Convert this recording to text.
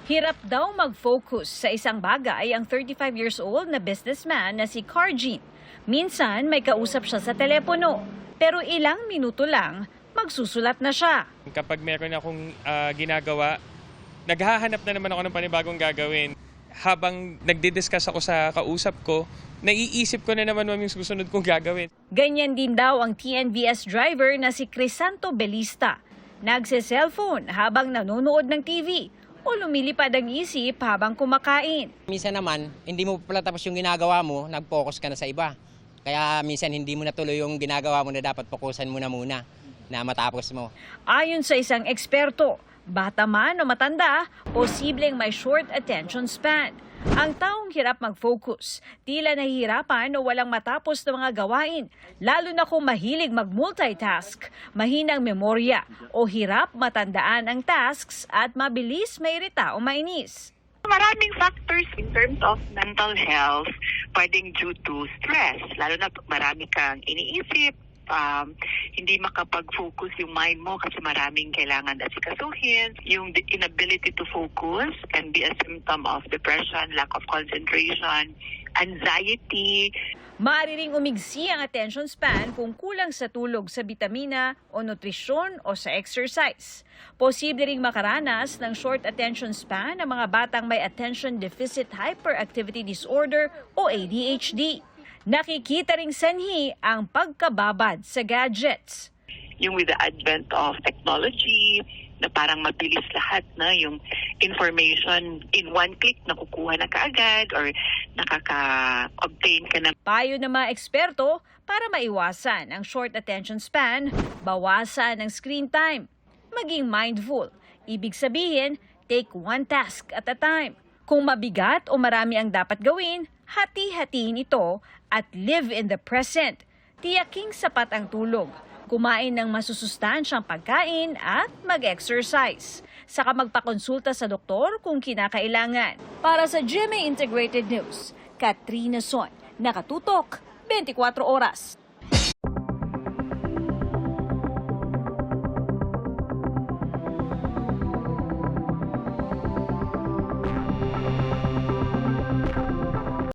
Hirap daw mag-focus sa isang bagay ang 35 years old na businessman na si Carjean. Minsan may kausap siya sa telepono, pero ilang minuto lang magsusulat na siya. Kapag meron akong ginagawa, naghahanap na naman ako ng panibagong gagawin. Habang nagdi-discuss ako sa kausap ko, naiisip ko na naman yung susunod kong gagawin. Ganyan din daw ang TNVS driver na si Crisanto Belista. Nagse-cellphone habang nanonood ng TV o lumilipad ang isip habang kumakain. Minsan naman, hindi mo pala tapos yung ginagawa mo, nag-focus ka na sa iba. Kaya minsan hindi mo natuloy yung ginagawa mo na dapat fokusan mo na muna na matapos mo. Ayon sa isang eksperto, bata man o matanda, posibleng may short attention span. Ang taong hirap mag-focus, tila nahihirapan o walang matapos na mga gawain, lalo na kung mahilig mag-multitask, mahinang memorya o hirap matandaan ang tasks at mabilis mairita o mainis. Maraming factors in terms of mental health pwedeng due to stress, lalo na marami kang iniisip, hindi makapag-focus yung mind mo kasi maraming kailangan asikasuhin. Yung inability to focus can be a symptom of depression, lack of concentration, anxiety. Maaari ring umigsi ang attention span kung kulang sa tulog sa bitamina o nutrisyon o sa exercise. Posible ring makaranas ng short attention span ang mga batang may attention deficit hyperactivity disorder o ADHD. Nakikita ring sanhi ang pagkababad sa gadgets. Yung with the advent of technology, na parang mabilis lahat na yung information in one click nakukuha na kaagad or nakaka-obtain ka na. Payo ng mga eksperto para maiwasan ang short attention span, bawasan ang screen time, maging mindful. Ibig sabihin, take one task at a time. Kung mabigat o marami ang dapat gawin, hati-hatiin ito at live in the present. Tiyaking sapat ang tulog, kumain ng masusustansyang pagkain at mag-exercise. Saka magpakonsulta sa doktor kung kinakailangan. Para sa GMA Integrated News, Katrina Son, nakatutok 24 oras.